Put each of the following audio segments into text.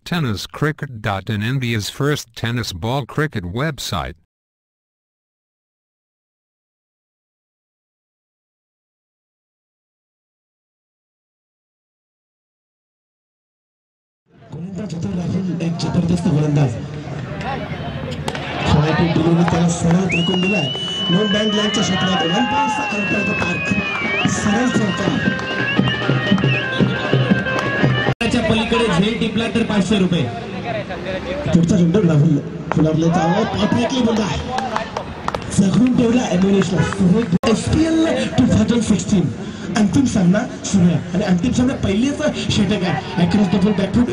TennisCricket.in, India's first tennis ball cricket website. Rahul एक जबरदस्त गोलंदाज त्याला सरळ फेकून दिलाय. नॉन बँड लाईनच्या क्षेत्रात 1 point out of the park. सरळ चौका पलीकडे झेल टिपला तर 500 रुपये. पुढचा चेंडू राहुल फुलावलेचा परफेक्टली बोलला जगून ठेवला एम्युनिशला. SPL 2016 अंतिम सामना सुरू आहे आणि अंतिम सामना पहिलेच षटक आहे. अक्रॉस द बॉल बॅकफूट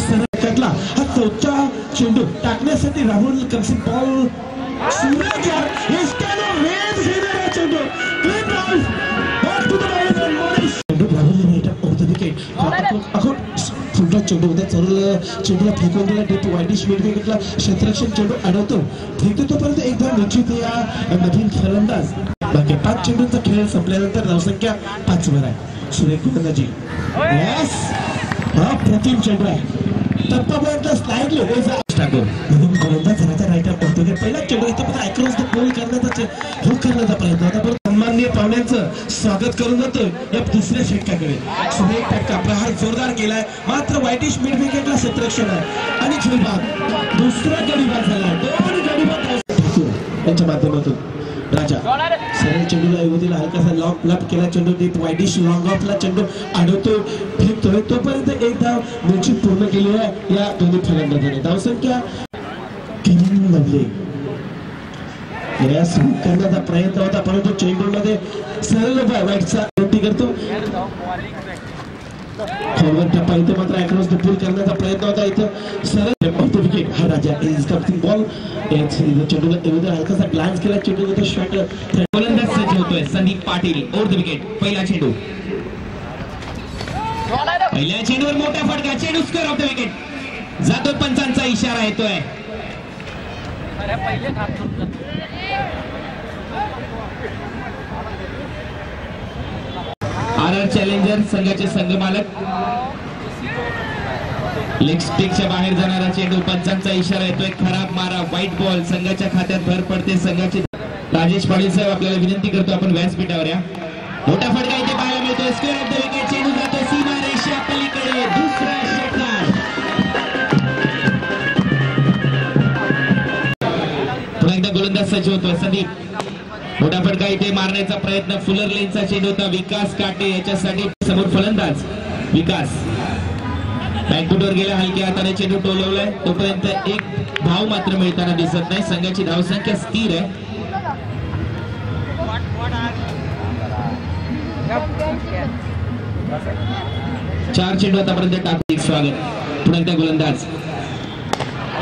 सरळ काढला. हा चौथा चेंडू टाकण्यासाठी राहुल कन्सिड बॉल सूरज एस्टानो वेज घेणारा चेंडू clip out back to the ball चेंडू राहुल ने हिट ऑफ द विकेट. पुढचा चेंडू होता चरल चेंडूला फेकून दिला. डेट वाईडिश मिड विकेटला क्षेत्ररक्षण चेंडू अडवतो फेकतो तोपर्यंत एकदा निश्चित या नवीन फलंदाज. बाकी 5 चेंडूंचा खेळ संपल्यानंतर धावसंख्या 5 वर आहे. सुरेख गोलंदाजी यस हा प्रतिम चेंडू आहे. टप्पा पॉइंटला स्लाइडली म्हणून गोलंदाज झाला राईट आउट करतो. पहिला चेंडू इथं अक्रॉस द बॉल करण्याचा प्रयत्न होता. पण सन्माननीय पाहुण्यांचं स्वागत करून जातो या दुसऱ्या षटकाकडे. सुरेख फटका प्रहार जोरदार केलाय. मात्र वाईटिश मिड विकेटला क्षेत्ररक्षण आहे आणि झेलबाद दुसरा गडीबाद झाला. 2 गडीबाद यांच्या माध्यमातून राजा सरळ चेंडूला युवतीला हलकासा लॉक लप केला. चेंडू डीप वाईडिश लॉंग ऑफला चेंडू अडवतो फेकतोय तोपर्यंत एक धाव निश्चित पूर्ण केली आहे या दोन्ही फलंदाजांनी. धावसंख्या मध्ये यस करण्याचा प्रयत्न होता परंतु चेंडू मध्ये सरळ वाईटचा गती करतो. फॉरवर्ड टप्पा इथे मात्र अक्रॉस द पूल करण्याचा प्रयत्न होता. इथं सरळ विकेट हा राजा इज कमिंग बॉल. चेंडूला एवढा हलकासा ग्लान्स केला. चेंडू शॉट गोलंदाज सज्ज होतोय Sandeep Patil over the wicket. पहिला चेंडू पहिल्या चेंडूवर मोठा फटका. चेंडू स्क्वेअर ऑफ द विकेट जातो. पंचांचा इशारा येतोय. RR चॅलेंजर संघाचे संघमालक लेग स्टिकच्या बाहेर जाणारा चेंडू. पंचांचा इशारा येतोय. खराब मारा व्हाईट बॉल. संघाच्या खात्यात भर पडते संघाची. राजेश पाटील साहेब आपल्याला विनंती करतो आपण व्यासपीठावर या. मोठा फटका इथे पाहायला मिळतोय. Square of the wicket. चेंडू जातो सीमा रेषा पलीकडे. दुसरा षटकार. पुन्हा एकदा गोलंदाज सज्ज होतोय संदीप. मोठा फटका इथे मारण्याचा प्रयत्न. फुलर लेनचा चेंडू होता. विकास काटे याच्यासाठी समोर फलंदाज विकास बॅकफुटवर गेला. हलक्या हाताने चेंडू टोलवलाय. तोपर्यंत एक धाव मात्र मिळताना दिसत नाही. संघाची धावसंख्या स्थिर आहे. चार चेंडू आतापर्यंत टाकून स्वागत. पुन्हा एकदा गोलंदाज.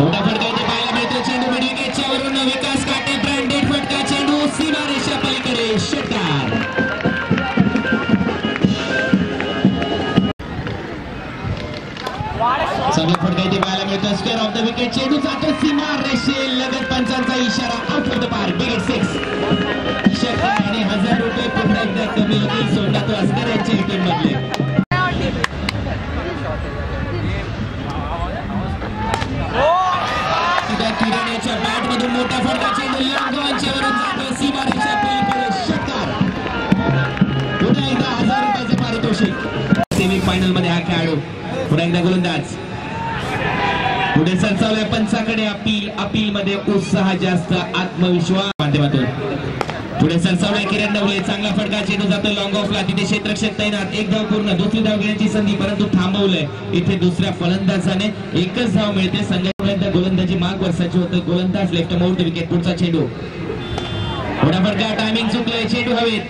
मोठा फटका इथे पाहायला मिळतो. चेंडू मिड विकेटच्या वरून विकास काटे ब्रँडेड फटका. चेंडू सीमा रेषा पलीकडे. षटकार. सगळं फटका इथे पाहायला मिळतो. Square of the wicket. चेंडू जातो सीमा रेषे लगत. पंचांचा इशारा out of the park. Wicket 6. षटकार आणि 1000 रुपये पुन्हा एकदा कमी होतील. सोडला तो असकर यांच्या टीम मधले. किरण्याच्या बॅट मधून मोठा फटका. चेंडू लॉंगॉनच्या वरून जातो सीमा रेषा पलीकडे. षटकार. पुन्हा एकदा 1000 रुपयाचे पारितोषिक. सेमी फायनल मध्ये हा खेळाडू. पुन्हा एकदा गोलंदाज. पुढे सरसावलाय पंचाकडे. अपील मध्ये उत्साह जास्त आत्मविश्वास माध्यमातून पुढे सरसावलाय किरण नवले. चांगला फटका. चेंडू जातो लॉंग ऑफला. तिथे क्षेत्ररक्षक तैनात. एक धाव पूर्ण. दुसरी धाव घेण्याची संधी परंतु थांबवलंय. इथे दुसऱ्या फलंदाजाने एकच धाव मिळते. संघापर्यंत गोलंदाजी माग वर्षाची होते. गोलंदाज लेफ्ट मोड विकेट. पुढचा चेंडू. मोठा फटका. टायमिंग चुकलंय. चेंडू हवेत.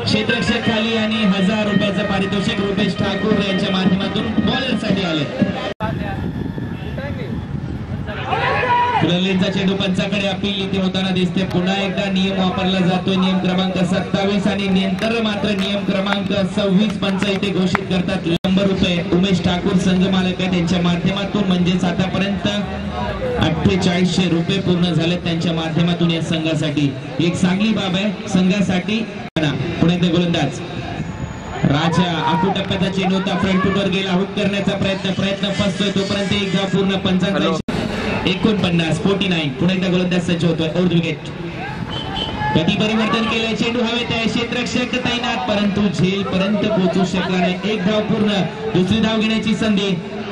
क्षेत्ररक्षक खाली आणि 1000 रुपयाचं पारितोषिक रुपेश ठाकूर यांच्या माध्यमातून बॉलर साठी आले. फुलरलेनचा चेंडू पंचाकडे. अपील इथे होताना दिसते. पुन्हा एकदा नियम वापरला जातोय. नियम क्रमांक 27 आणि नंतर मात्र नियम क्रमांक 26 पंच इथे घोषित करतात. 100 रुपये उमेश ठाकूर संघ मालक आहे त्यांच्या माध्यमातून. म्हणजेच आतापर्यंत 4800 रुपये पूर्ण झाले त्यांच्या माध्यमातून या संघासाठी. एक चांगली बाब आहे संघासाठी. पुढे एकदा गोलंदाज. राजा आखू टप्प्याचा चेंडू होता, फ्रंट फुटवर गेला, हुक करण्याचा प्रयत्न फसतोय, तोपर्यंत एक धाव पूर्ण. 49 पुन्हा एकदा गोलंदाज सज्ज होतोय. अर्ध विकेट. गती परिवर्तन केलंय, चेंडू हवेत आहे, क्षेत्ररक्षक तैनात, परंतु झेल पर्यंत पोहोचू शकला नाही. एक धाव पूर्ण. दुसरी धाव घेण्याची संधी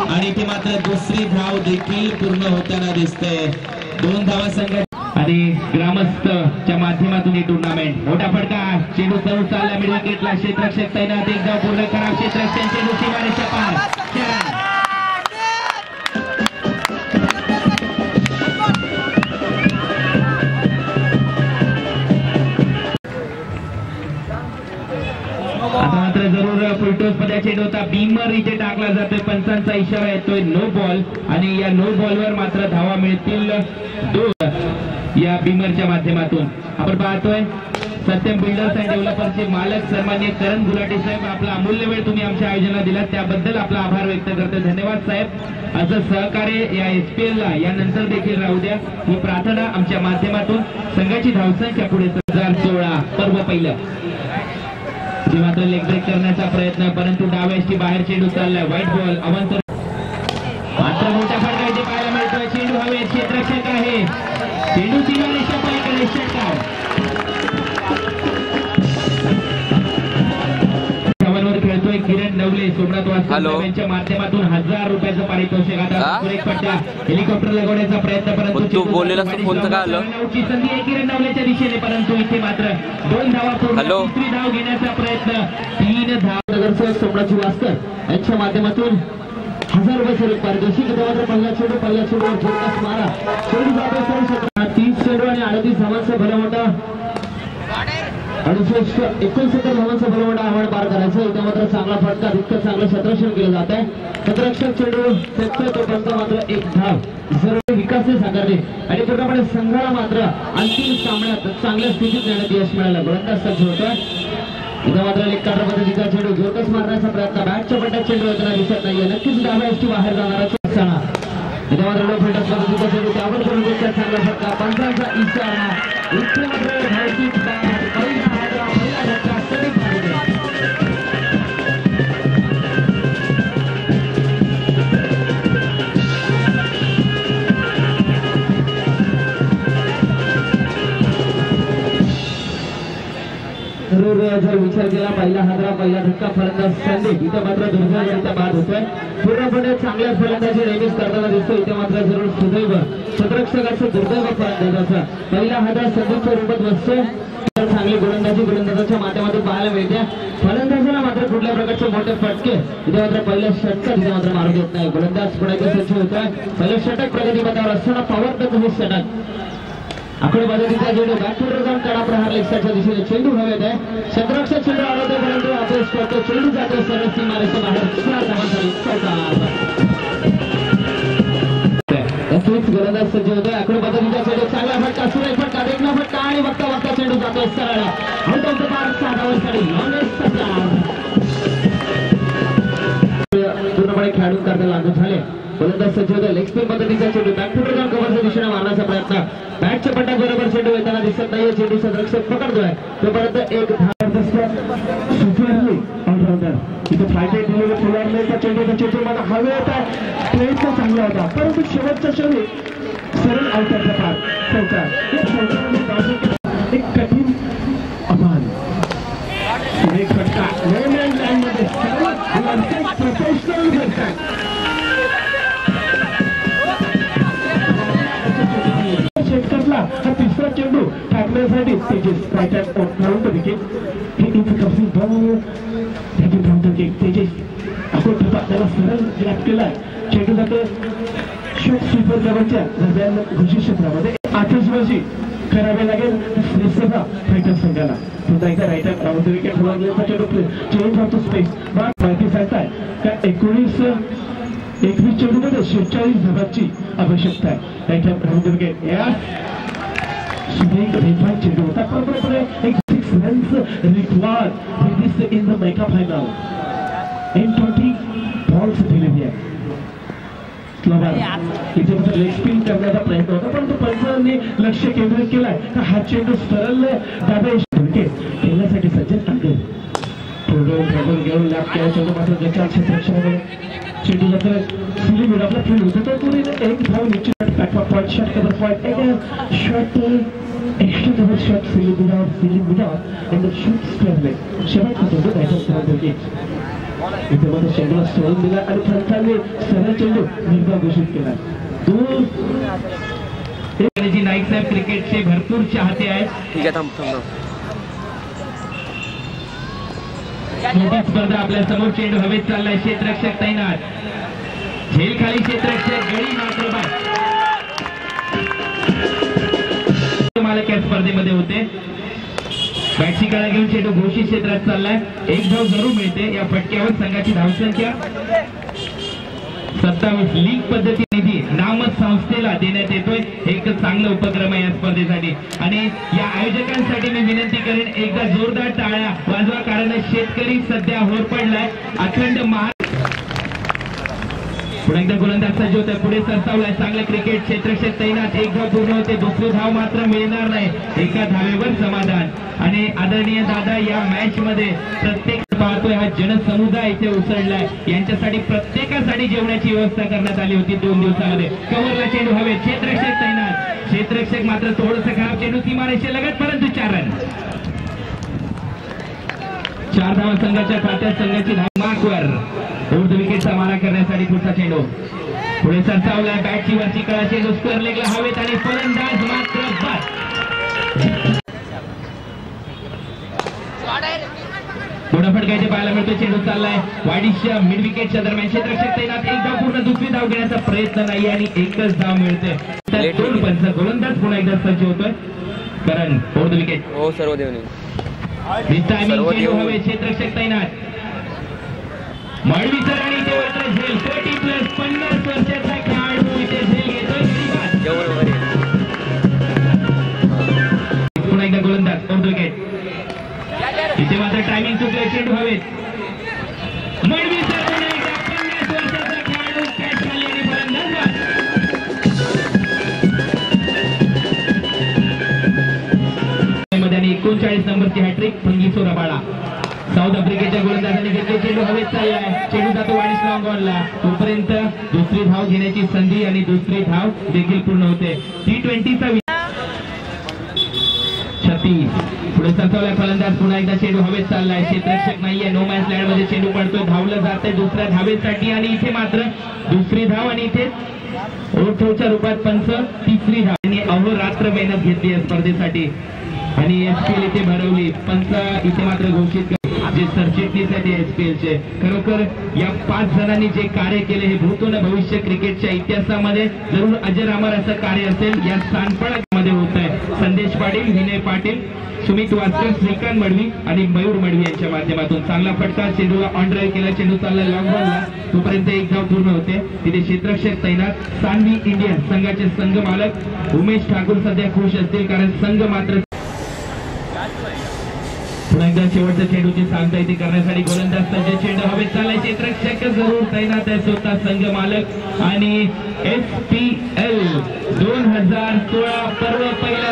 आणि इथे मात्र दुसरी धाव देखील पूर्ण होताना दिसतंय. 2 धावा संघ आणि ग्रामस्थच्या माध्यमातून ही टुर्नामेंट. मोठा फटका, चेंडू सरळ चालला मिड विकेटला, क्षेत्ररक्षक तैनात, एक धाव पूर्ण. खराब क्षेत्ररक्षक, चेंडू सीमारेषा पार. आता मात्र जरूर फुलटॉस मध्ये चेंडू होता, बीमर इथे टाकला जातोय, पंचांचा इशारा येतोय नो बॉल. आणि या नो बॉलवर मात्र धावा मिळतील 2 या बीमरच्या माध्यमातून. आपण पाहतोय सत्यम बिल्डर्स अँड डेव्हलपर्सचे मालक सन्माननीय करण गुलाटी साहेब, आपला अमूल्य वेळ तुम्ही आमच्या आयोजनाला दिला त्याबद्दल आपला आभार व्यक्त करतो. धन्यवाद साहेब. असं सहकार्य या SPL ला यानंतर देखील राहू द्या ही प्रार्थना आमच्या माध्यमातून. संघाची धावसंख्या पुढे 2016 पर्व पहिलं. मात्र लेग ब्रेक करण्याचा प्रयत्न, परंतु डाव्याची बाहेर चेंडू चाललाय, व्हाईट बॉल. अवंतर मात्र मोठा फटका इथे पाहायला मिळतोय, चेंडू हवेत, क्षेत्ररक्षक आहे, चेंडू सीमारेषा पलीकडे षटकार. खेळतोय किरण नवले, सोमनाथ वास्तव यांच्या माध्यमातून 1000 रुपयाचं पारितोषिक. आता एक फटका, हेलिकॉप्टर लगवण्याचा प्रयत्न, परंतु संधी आहे किरण नवलेच्या दिशेने, परंतु इथे मात्र 2 धावा पूर्ण. दुसरी धाव घेण्याचा प्रयत्न, 3 धाव. नगरसेवक सोमनाथ वास्तव यांच्या माध्यमातून 1000 रुपये स्वरूप पारितोषिक. मात्र पहिला चेंडूवर झोकास मारा, चेंडू जातो सर 30 चेंडू आणि 38 धावांचा भला मोठा 69 धावांचा भला मोठा आव्हान पार करायचं. इथे मात्र चांगला फटका, इतकं चांगलं क्षेत्ररक्षण केलं जात आहे. क्षेत्ररक्षक चेंडू फेकतोय, तोपर्यंत मात्र 1 धाव सर्व विकासने साकारले आणि पूर्णपणे संघाला मात्र अंतिम सामन्यात चांगल्या स्थितीत नेण्यात यश मिळालं. गोलंदाज सज्ज होतोय. इथं मात्र लेग काढर पद्धतीचा चेंडू जोरकस मारण्याचा प्रयत्न, बॅटच्या पट्ट्यात चेंडू येताना दिसत नाहीये. नक्कीच डाव्या एसटी बाहेर जाणारा असताना इथं मात्र लो फिल्डर्स पद्धतीचा चेंडू त्यावर करून देतात, चांगला फटका, पंचांचा इशारा. इथे मात्र धावशीत जर विचार केला, पहिला हादरा, पहिला धक्का, फलंदाज संदीप. इथं मात्र दुर्दैवाचा बाद होतोय. पूर्णपणे चांगल्या फलंदाजी नेहमीच करताना दिसतो. इथे मात्र जरूर सुदैव क्षेत्ररक्षकाचं दुर्दैव फलंदाजाचं. पहिला हादरा संदीपच्या रूपात बसतोय. चांगली गोलंदाजाच्या माध्यमातून पाहायला मिळते. फलंदाजाला मात्र कुठल्या प्रकारचे मोठे फटके इथे मात्र पहिल्या षटकात इथे मात्र मारू देत नाही. गोलंदाज पुढे सज्ज होतोय. पहिलं षटक प्रगतीपथावर असताना पॉवर टच हे षटक. आकडे पद्धतीचा चेंडू बॅकफुटवर जाऊन कडा प्रहार लेगच्या दिशेने चेंडू हवेत आहे. क्षेत्ररक्षक चेंडू आडवतोय, परंतु अपेस करतो, चेंडू जातो सरळ सीमारेषा बाहेर. गोलंदाज सज्ज होतोय. आकडे पद्धतीचा चेंडू, चांगला फटका, सुरेख फटका, देखना फटका आणि बघता चेंडू जातोय सरळ आउट ऑफ द पार्क. 6 धावांसाठी पूर्णपणे खेळून करता लागू झाले. गोलंदाज सज्ज होतोय. लेग स्पिन पद्धतीचा चेंडू बॅकफुटवर जाऊन कव्हरच्या दिशेने मारण्याचा प्रयत्न, बॅटच्या पट्ट्यात बरोबर चेंडू येताना दिसत नाहीये. चेंडू क्षेत्ररक्षक पकडतोय, तोपर्यंत 1 धाव. इथे फायदे दिलेले फुलारलेचा चेंडू मला हवे होता, प्रयत्न चांगला होता, परंतु शेवटचा क्षणी सरळ आउटचा पार. एक कठीण आव्हान, एक फटका मध्ये प्रोफेशनल शेतकरला हा तिसरा चेंडू टाकण्यासाठी तेजस तेजस आपण त्याला सरळ ग्रॅप केलाय. चेंडू जातो शॉट स्वीपर जवळच्या दरम्यान घोषित क्षेत्रामध्ये. आतिषबाजी करावे लागेल श्रीसेवा फायटर संघाला. पुन्हा एकदा रायटर राऊंड विकेट होण्याचा चेंडू चेंज होतो स्पेस. माहिती सांगताय का 19-21 चेंडूमध्ये 46 धावांची आवश्यकता आहे. रायटर राऊंड विकेट चेंडू होता, बरोबर एक 6 runs required for this in the mega final. In 20 balls दिलेली आहे. इथे मात्र लेग स्पिन करण्याचा प्रयत्न होता, परंतु पंचांनी लक्ष केंद्रित केलाय. हा चेंडू सरळ डाव्या खेळण्यासाठी सज्ज घेऊन लॅप केला चेंडू मात्र ज्याच्या क्षेत्ररक्षणामध्ये चेंडू जातो सिलीमुळे आपला फील्ड होतो तो पूर्ण एक धाव निश्चित platform point shot cover point एक शॉट एक्स्ट्रा कव्हर शॉट सिलीमुळे and the shoot square leg शेवट होतो तो बॅटर करत इथे मध्ये चेंडूला सोडून दिला आणि फलकाने सरळ चेंडू निर्धाव घोषित केला दूर नाईक साहेब क्रिकेटचे भरपूर चाहते आहेत. ठीक आहे थांब. मोठी स्पर्धा आपल्या समोर चेंडू हवेत चाललाय. क्षेत्ररक्षक तैनात झेल खाली क्षेत्ररक्षक गडी मात्र मालक या स्पर्धेमध्ये होते. बॅटची काळा घेऊन चेंडू घोषित क्षेत्रात चाललाय. एक धाव जरूर मिळते या फटक्यावर. संघाची धावसंख्या 27. लीग पद्धती निधी नामच संस्थेला देण्यात येतोय. एक चांगला उपक्रम आहे या स्पर्धेसाठी आणि या आयोजकांसाठी मी विनंती करेन एकदा जोरदार टाळ्या वाजवा कारण शेतकरी सध्या होरपडलाय. अखंड पुन्हा एकदा गोलंदाज सज्ज होतोय. पुढे सरसावलाय. चांगलं क्रिकेट. क्षेत्ररक्षक तैनात. एक धाव पूर्ण होते. दुसरी धाव मात्र मिळणार नाही. एका धावेवर समाधान. आणि आदरणीय दादा या मॅच मध्ये प्रत्येक पाहतोय हा जनसमुदाय इथे उसळलाय. यांच्यासाठी प्रत्येकासाठी जेवणाची व्यवस्था करण्यात आली होती 2 दिवसामध्ये. कव्हरला चेंडू हवे. क्षेत्ररक्षक तैनात. क्षेत्ररक्षक मात्र थोडंसं खराब. चेंडू सीमारेषेलगत परंतु 4 रन. 4 धावा संघाच्या खात्यात. संघाची धाव मार्कवर. उर्ध विकेटचा मारा करण्यासाठी पुढचा चेंडू पुढे सरसावलाय. बॅटची वरची कळा. चेंडू स्क्वेअर लेगला हवेत आणि फलंदाज मात्र बाद. थोडा फटकायचे पाहायला मिळतो. चेंडू चाललाय वाडीच्या मिड विकेटच्या दरम्यान. क्षेत्ररक्षक तैनात. एक धाव पूर्ण. दुसरी धाव घेण्याचा प्रयत्न नाही आणि एकच धाव मिळते. 2 पंच. गोलंदाज पुन्हा एकदा सज्ज होतोय. कारण उर्ध विकेट हो सर्व देऊन टायमिंग चेंडू हवे. क्षेत्ररक्षक तैनात. मळवीकर आणि इथे मात्र झेल. 40+50 वर्षाचा खेळाडू इथे झेल घेतोय. पुन्हा एकदा गोलंदाज उर्ध विकेट. इथे मात्र टायमिंग चुकले. चेंडू हवेत. मळवीकर पुन्हा एकदा 50 वर्षाचा खेळाडू कॅच खाली आणि फलंदाज मध्ये आणि 39 नंबरची हॅट्रिक फंगिसो रबाडा. साऊथ आफ्रिकेच्या गोलंदाजाने घेतले. चेंडू हवेत चाललाय. चेंडू जातो वाडीस लॉंग ऑनला. तोपर्यंत दुसरी धाव घेण्याची संधी आणि दुसरी धाव देखील पूर्ण होते. T20चा 36. पुढे सरसावलाय फलंदाज. पुन्हा एकदा चेंडू हवेत चाललाय. क्षेत्ररक्षक नाहीये. नो मॅच लँड मध्ये चेंडू पडतोय. धावलं जातंय दुसऱ्या धावेसाठी आणि इथे मात्र दुसरी धाव आणि इथे ओव्हरच्या रूपात पंच. तिसरी धाव. आणि अहोरात्र मेहनत घेतली या स्पर्धेसाठी आणि एसपीएल इथे भरवली. पंच इथे मात्र घोषित जे सरचिटणीस आहेत एसपीएलचे. खरोखर या 5 जणांनी जे कार्य केले हे भूत न भविष्य क्रिकेटच्या इतिहासामध्ये जरूर अजर अमर असं कार्य असेल. या सांडपणामध्ये होत आहे. संदेश पाटील, विनय पाटील, सुमित वास्कर, श्रीकांत मडवी आणि मयूर मडवी यांच्या माध्यमातून. चांगला फटका. चेंडूला ऑन ड्राईव्ह केला. चेंडू चालला लॉंग बॉलला. तोपर्यंत एक धाव पूर्ण होते. तिथे क्षेत्ररक्षक तैनात. सान्वी इंडियन संघाचे संघ मालक उमेश ठाकूर सध्या खुश असतील कारण संघ मात्र पुन्हा एकदा शेवटच्या चेंडूची सांगता येते करण्यासाठी गोलंदाज सज्ज. चेंडू हवेत चाललाय. क्षेत्ररक्षक जरूर तैनात आहे. स्वतः संघ मालक आणि SPL 2016 पर्व पहिला